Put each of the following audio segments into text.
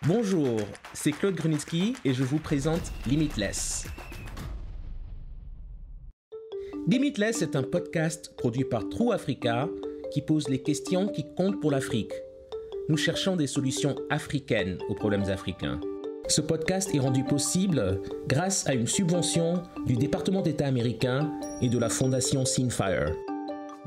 Bonjour, c'est Claude Grunitzky et je vous présente Limitless. Limitless est un podcast produit par True Africa qui pose les questions qui comptent pour l'Afrique. Nous cherchons des solutions africaines aux problèmes africains. Ce podcast est rendu possible grâce à une subvention du département d'État américain et de la fondation Sinfire.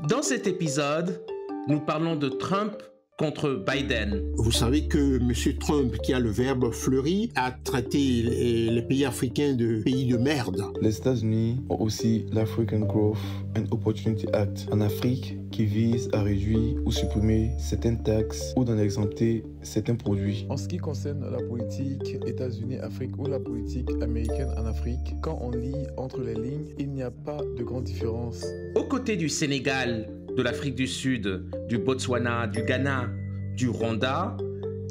Dans cet épisode, nous parlons de Trump contre Biden. Vous savez que M. Trump, qui a le verbe fleuri, a traité les pays africains de pays de merde. Les États-Unis ont aussi l'African Growth and Opportunity Act en Afrique qui vise à réduire ou supprimer certaines taxes ou d'en exempter certains produits. En ce qui concerne la politique États-Unis-Afrique ou la politique américaine en Afrique, quand on lit entre les lignes, il n'y a pas de grande différence. Aux côtés du Sénégal, de l'Afrique du Sud, du Botswana, du Ghana, du Rwanda,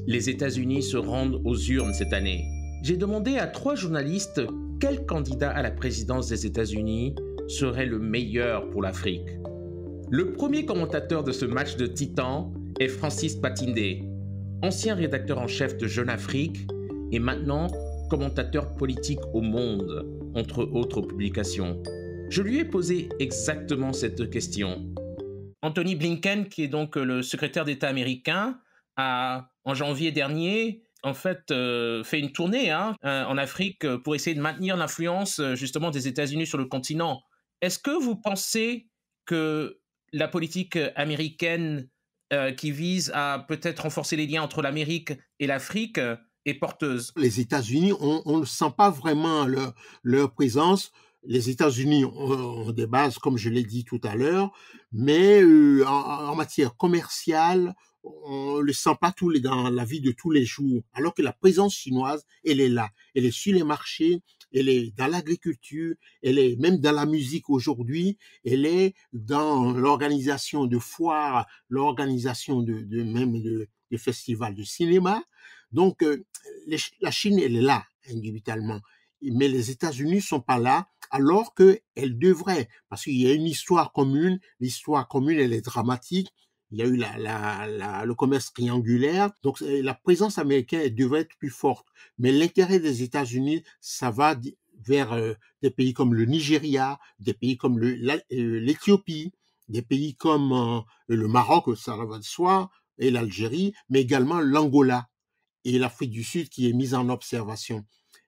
les États-Unis se rendent aux urnes cette année. J'ai demandé à 3 journalistes quel candidat à la présidence des États-Unis serait le meilleur pour l'Afrique. Le premier commentateur de ce match de titans est Francis Patindé, ancien rédacteur en chef de Jeune Afrique et maintenant commentateur politique au Monde, entre autres publications. Je lui ai posé exactement cette question. Anthony Blinken, qui est donc le secrétaire d'État américain, a, en janvier dernier, fait une tournée en Afrique pour essayer de maintenir l'influence justement des États-Unis sur le continent. Est-ce que vous pensez que la politique américaine qui vise à peut-être renforcer les liens entre l'Amérique et l'Afrique est porteuse? Les États-Unis, on ne sent pas vraiment leur présence. Les États-Unis ont des bases, comme je l'ai dit tout à l'heure, mais en matière commerciale, on ne le sent pas dans la vie de tous les jours. Alors que la présence chinoise, elle est là. Elle est sur les marchés, elle est dans l'agriculture, elle est même dans la musique aujourd'hui, elle est dans l'organisation de foires, l'organisation de festivals de cinéma. Donc, la Chine, elle est là, indubitalement. Mais les États-Unis sont pas là, alors qu'elles devraient, parce qu'il y a une histoire commune. L'histoire commune, elle est dramatique. Il y a eu le commerce triangulaire. Donc, la présence américaine, elle devrait être plus forte. Mais l'intérêt des États-Unis, ça va vers des pays comme le Nigeria, des pays comme l'Éthiopie, des pays comme le Maroc, ça va de soi, et l'Algérie, mais également l'Angola et l'Afrique du Sud qui est mise en observation.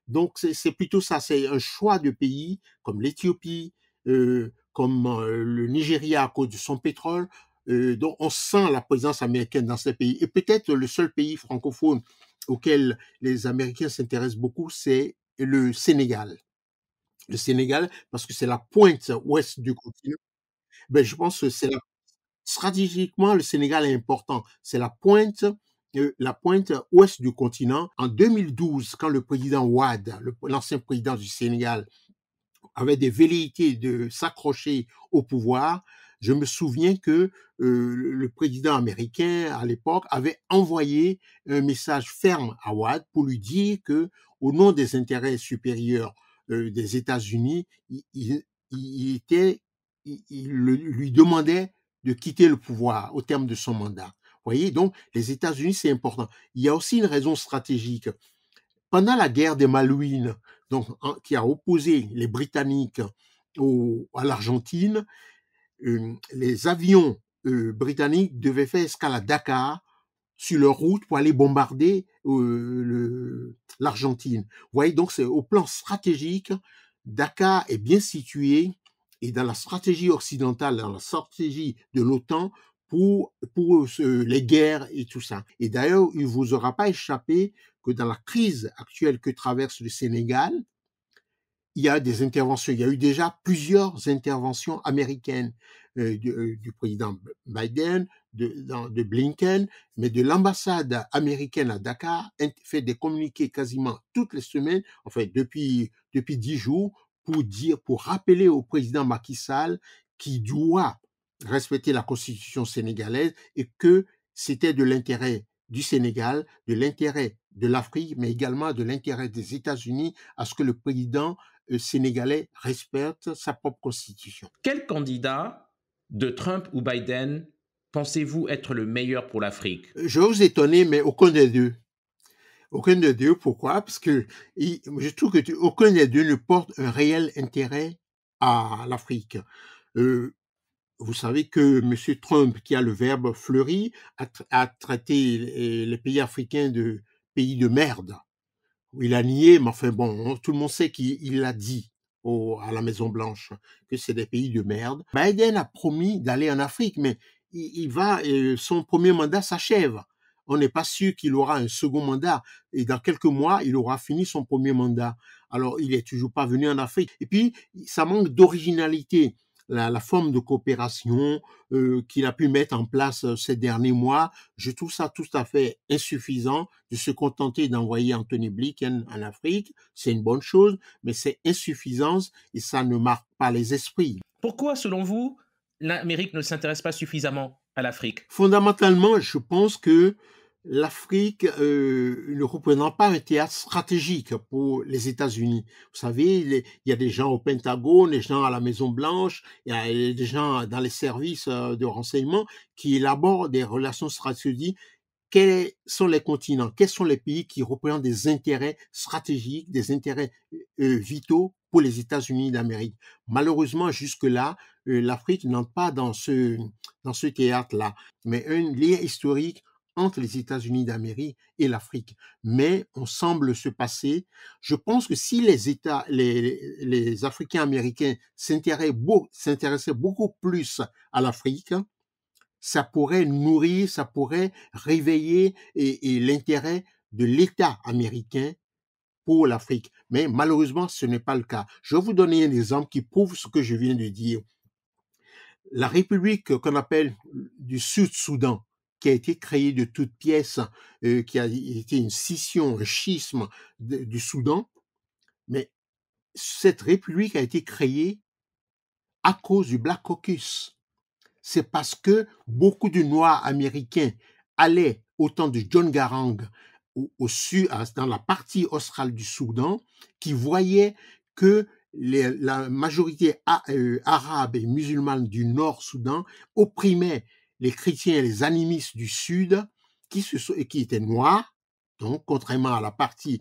Donc, c'est plutôt ça, c'est un choix de pays comme l'Éthiopie, comme le Nigeria à cause de son pétrole. Donc, on sent la présence américaine dans ces pays. Et peut-être le seul pays francophone auquel les Américains s'intéressent beaucoup, c'est le Sénégal. Le Sénégal, parce que c'est la pointe ouest du continent. Ben, je pense que stratégiquement, le Sénégal est important. C'est la pointe ouest du continent. En 2012, quand le président Wade, l'ancien président du Sénégal, avait des velléités de s'accrocher au pouvoir, je me souviens que le président américain, à l'époque, avait envoyé un message ferme à Wade pour lui dire que, au nom des intérêts supérieurs des États-Unis, il lui demandait de quitter le pouvoir au terme de son mandat. Vous voyez, donc les États-Unis, c'est important. Il y a aussi une raison stratégique. Pendant la guerre des Malouines, donc qui a opposé les Britanniques à l'Argentine, les avions britanniques devaient faire escale à Dakar sur leur route pour aller bombarder l'Argentine. Vous voyez, donc c'est au plan stratégique, Dakar est bien situé et dans la stratégie occidentale, dans la stratégie de l'OTAN pour les guerres et tout ça. Et d'ailleurs, il ne vous aura pas échappé que dans la crise actuelle que traverse le Sénégal, il y a des interventions. Il y a eu déjà plusieurs interventions américaines du président Biden, de Blinken, mais de l'ambassade américaine à Dakar fait des communiqués quasiment toutes les semaines, enfin depuis 10 jours, pour rappeler au président Macky Sall qu'il doit respecter la constitution sénégalaise et que c'était de l'intérêt du Sénégal, de l'intérêt de l'Afrique, mais également de l'intérêt des États-Unis à ce que le président sénégalais respecte sa propre constitution. Quel candidat de Trump ou Biden pensez-vous être le meilleur pour l'Afrique? Je vais vous étonner, mais aucun des deux. Aucun des deux. Pourquoi? Parce que je trouve que aucun des deux ne porte un réel intérêt à l'Afrique. Vous savez que M. Trump, qui a le verbe fleuri, a traité les pays africains de pays de merde. Il a nié, mais enfin bon, tout le monde sait qu'il l'a dit à la Maison-Blanche, que c'est des pays de merde. Biden a promis d'aller en Afrique, mais son premier mandat s'achève. On n'est pas sûr qu'il aura un second mandat. Et dans quelques mois, il aura fini son premier mandat. Alors, il est toujours pas venu en Afrique. Et puis, ça manque d'originalité. La forme de coopération qu'il a pu mettre en place ces derniers mois, je trouve ça tout à fait insuffisant de se contenter d'envoyer Anthony Blinken en Afrique. C'est une bonne chose, mais c'est insuffisant et ça ne marque pas les esprits. Pourquoi, selon vous, l'Amérique ne s'intéresse pas suffisamment à l'Afrique? Fondamentalement, je pense que l'Afrique ne représente pas un théâtre stratégique pour les États-Unis. Vous savez, il y a des gens au Pentagone, des gens à la Maison-Blanche, il y a des gens dans les services de renseignement qui élaborent des relations stratégiques. Quels sont les continents, quels sont les pays qui représentent des intérêts stratégiques, des intérêts vitaux pour les États-Unis d'Amérique. Malheureusement, jusque-là, l'Afrique n'entre pas dans ce théâtre-là, mais un lien historique entre les États-Unis d'Amérique et l'Afrique. Mais on semble se passer. Je pense que si les Africains américains s'intéressaient beaucoup plus à l'Afrique, ça pourrait nourrir, ça pourrait réveiller et l'intérêt de l'État américain pour l'Afrique. Mais malheureusement, ce n'est pas le cas. Je vais vous donner un exemple qui prouve ce que je viens de dire. La République qu'on appelle du Sud-Soudan, qui a été créée de toutes pièces, qui a été une scission, un schisme du Soudan, mais cette République a été créée à cause du Black Caucus. C'est parce que beaucoup de Noirs américains allaient au temps de John Garang au sud, dans la partie australe du Soudan, qui voyaient que la majorité arabe et musulmane du Nord-Soudan opprimait les chrétiens et les animistes du Sud, qui étaient noirs. Donc, contrairement à la partie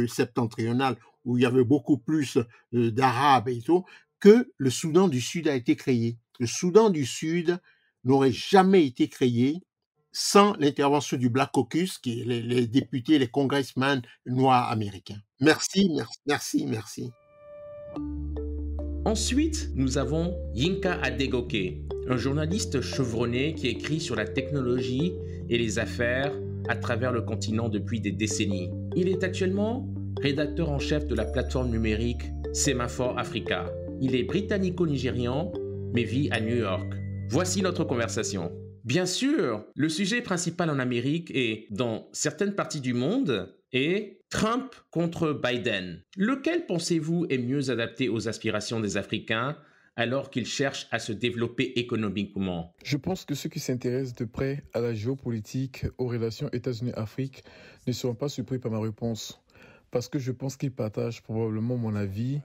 septentrionale où il y avait beaucoup plus d'arabes et tout, que le Soudan du Sud a été créé. Le Soudan du Sud n'aurait jamais été créé sans l'intervention du Black Caucus, qui est les députés, les congressmen noirs américains. Merci. Ensuite, nous avons Yinka Adegoke, un journaliste chevronné qui écrit sur la technologie et les affaires à travers le continent depuis des décennies. Il est actuellement rédacteur en chef de la plateforme numérique Semaphore Africa. Il est britannico-nigérian, mais vit à New York. Voici notre conversation. Bien sûr, le sujet principal en Amérique et dans certaines parties du monde est Trump contre Biden. Lequel pensez-vous est mieux adapté aux aspirations des Africains alors qu'ils cherchent à se développer économiquement? Je pense que ceux qui s'intéressent de près à la géopolitique, aux relations États-Unis-Afrique ne seront pas surpris par ma réponse. Parce que je pense qu'ils partagent probablement mon avis,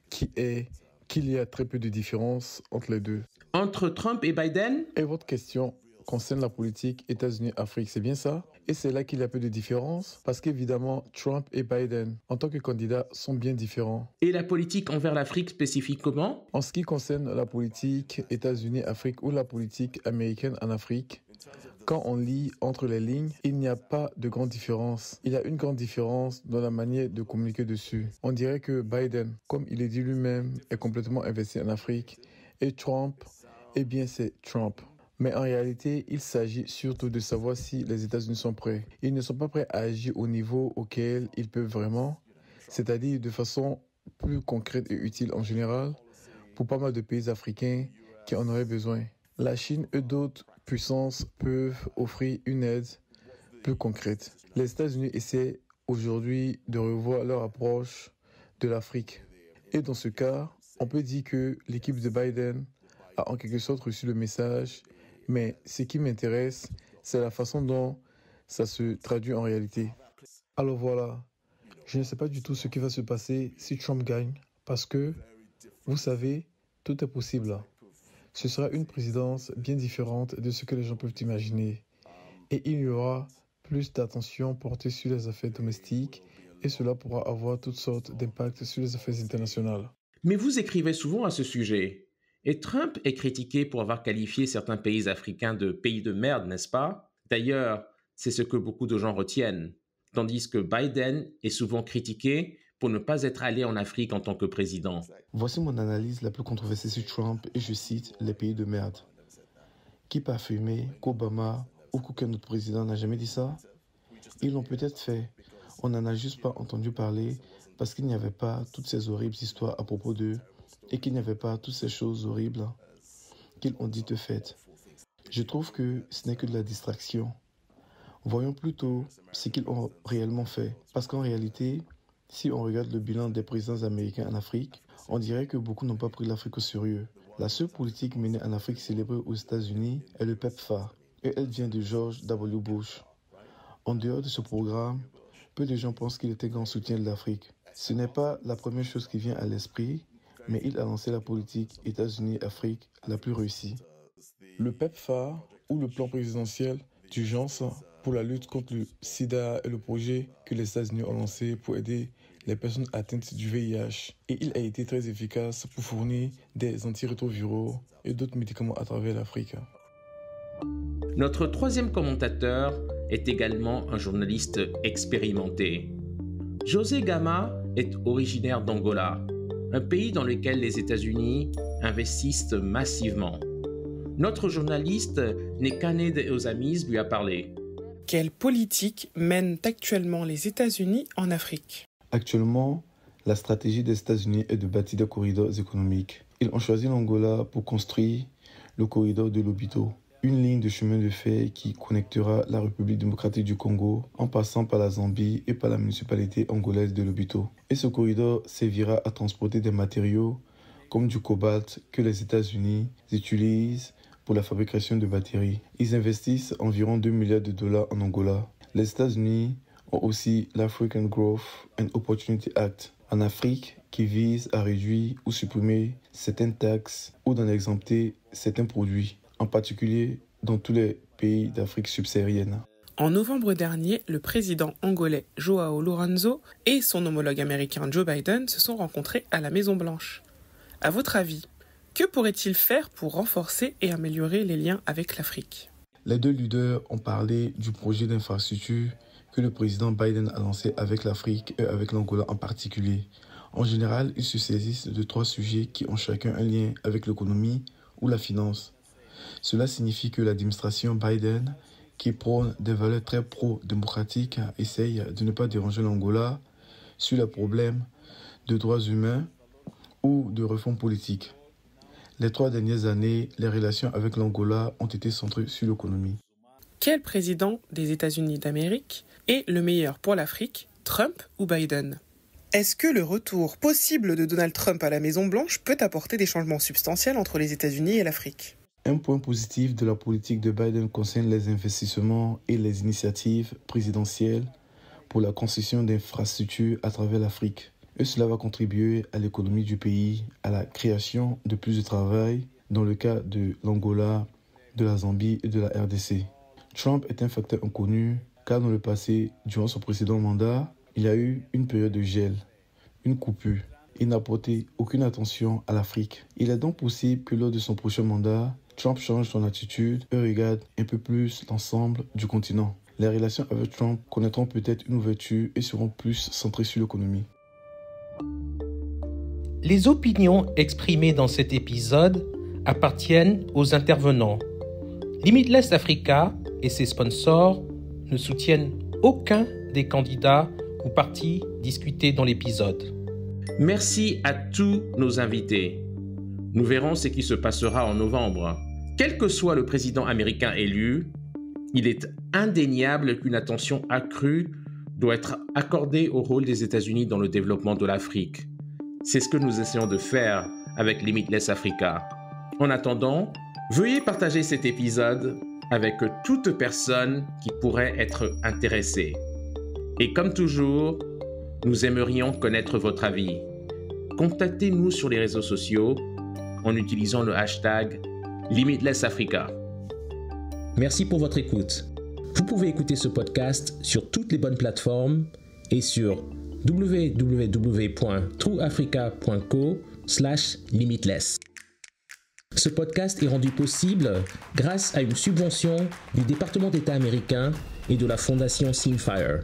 qui est qu'il y a très peu de différence entre les deux. Entre Trump et Biden? Et votre question concerne la politique États-Unis-Afrique, c'est bien ça? Et c'est là qu'il y a peu de différence, parce qu'évidemment, Trump et Biden, en tant que candidats, sont bien différents. Et la politique envers l'Afrique spécifiquement? En ce qui concerne la politique États-Unis-Afrique ou la politique américaine en Afrique, quand on lit entre les lignes, il n'y a pas de grande différence. Il y a une grande différence dans la manière de communiquer dessus. On dirait que Biden, comme il est dit lui-même, est complètement investi en Afrique. Et Trump, eh bien c'est Trump. Mais en réalité, il s'agit surtout de savoir si les États-Unis sont prêts. Ils ne sont pas prêts à agir au niveau auquel ils peuvent vraiment, c'est-à-dire de façon plus concrète et utile en général, pour pas mal de pays africains qui en auraient besoin. La Chine et d'autres puissances peuvent offrir une aide plus concrète. Les États-Unis essaient aujourd'hui de revoir leur approche de l'Afrique. Et dans ce cas, on peut dire que l'équipe de Biden a en quelque sorte reçu le message, mais ce qui m'intéresse, c'est la façon dont ça se traduit en réalité. Alors voilà, je ne sais pas du tout ce qui va se passer si Trump gagne, parce que, vous savez, tout est possible là. Ce sera une présidence bien différente de ce que les gens peuvent imaginer. Et il y aura plus d'attention portée sur les affaires domestiques et cela pourra avoir toutes sortes d'impacts sur les affaires internationales. Mais vous écrivez souvent à ce sujet. Et Trump est critiqué pour avoir qualifié certains pays africains de pays de merde, n'est-ce pas? D'ailleurs, c'est ce que beaucoup de gens retiennent. Tandis que Biden est souvent critiqué pour ne pas être allé en Afrique en tant que président. Voici mon analyse la plus controversée sur Trump et je cite les pays de merde. Qui peut affirmer qu'Obama ou qu'aucun autre président n'a jamais dit ça? Ils l'ont peut-être fait. On n'en a juste pas entendu parler parce qu'il n'y avait pas toutes ces horribles histoires à propos d'eux et qu'il n'y avait pas toutes ces choses horribles qu'ils ont dites faites. Je trouve que ce n'est que de la distraction. Voyons plutôt ce qu'ils ont réellement fait. Parce qu'en réalité, si on regarde le bilan des présidents américains en Afrique, on dirait que beaucoup n'ont pas pris l'Afrique au sérieux. La seule politique menée en Afrique célébrée aux États-Unis est le PEPFAR, et elle vient de George W. Bush. En dehors de ce programme, peu de gens pensent qu'il était grand soutien de l'Afrique. Ce n'est pas la première chose qui vient à l'esprit, mais il a lancé la politique États-Unis-Afrique la plus réussie. Le PEPFAR, ou le plan présidentiel d'urgence pour la lutte contre le sida, est le projet que les États-Unis ont lancé pour aider les personnes atteintes du VIH. Et il a été très efficace pour fournir des antirétroviraux et d'autres médicaments à travers l'Afrique. Notre troisième commentateur est également un journaliste expérimenté. José Gama est originaire d'Angola, un pays dans lequel les États-Unis investissent massivement. Notre journaliste Nekane de Osamis lui a parlé. Quelle politique mènent actuellement les États-Unis en Afrique? Actuellement, la stratégie des États-Unis est de bâtir des corridors économiques. Ils ont choisi l'Angola pour construire le corridor de Lobito, une ligne de chemin de fer qui connectera la République démocratique du Congo en passant par la Zambie et par la municipalité angolaise de Lobito. Et ce corridor servira à transporter des matériaux comme du cobalt que les États-Unis utilisent pour la fabrication de batteries. Ils investissent environ 2 milliards de dollars en Angola. Les États-Unis ont aussi l'African Growth and Opportunity Act en Afrique qui vise à réduire ou supprimer certaines taxes ou d'en exempter certains produits, en particulier dans tous les pays d'Afrique subsaharienne. En novembre dernier, le président angolais João Lourenço et son homologue américain Joe Biden se sont rencontrés à la Maison-Blanche. À votre avis, que pourrait-il faire pour renforcer et améliorer les liens avec l'Afrique? Les deux leaders ont parlé du projet d'infrastructure que le président Biden a lancé avec l'Afrique et avec l'Angola en particulier. En général, ils se saisissent de 3 sujets qui ont chacun un lien avec l'économie ou la finance. Cela signifie que l'administration Biden, qui prône des valeurs très pro-démocratiques, essaye de ne pas déranger l'Angola sur les problèmes de droits humains ou de réforme politique. Les 3 dernières années, les relations avec l'Angola ont été centrées sur l'économie. Quel président des États-Unis d'Amérique est le meilleur pour l'Afrique, Trump ou Biden? Est-ce que le retour possible de Donald Trump à la Maison-Blanche peut apporter des changements substantiels entre les États-Unis et l'Afrique? Un point positif de la politique de Biden concerne les investissements et les initiatives présidentielles pour la construction d'infrastructures à travers l'Afrique. Et cela va contribuer à l'économie du pays, à la création de plus de travail dans le cas de l'Angola, de la Zambie et de la RDC. Trump est un facteur inconnu car dans le passé, durant son précédent mandat, il y a eu une période de gel, une coupure. Il n'a porté aucune attention à l'Afrique. Il est donc possible que lors de son prochain mandat, Trump change son attitude et regarde un peu plus l'ensemble du continent. Les relations avec Trump connaîtront peut-être une ouverture et seront plus centrées sur l'économie. Les opinions exprimées dans cet épisode appartiennent aux intervenants. Limitless Africa et ses sponsors ne soutiennent aucun des candidats ou partis discutés dans l'épisode. Merci à tous nos invités. Nous verrons ce qui se passera en novembre. Quel que soit le président américain élu, il est indéniable qu'une attention accrue doit être accordée au rôle des États-Unis dans le développement de l'Afrique. C'est ce que nous essayons de faire avec Limitless Africa. En attendant, veuillez partager cet épisode avec toute personne qui pourrait être intéressée. Et comme toujours, nous aimerions connaître votre avis. Contactez-nous sur les réseaux sociaux en utilisant le hashtag Limitless Africa. Merci pour votre écoute. Vous pouvez écouter ce podcast sur toutes les bonnes plateformes et sur www.trueafrica.co/limitless. Ce podcast est rendu possible grâce à une subvention du département d'État américain et de la fondation Seamfire.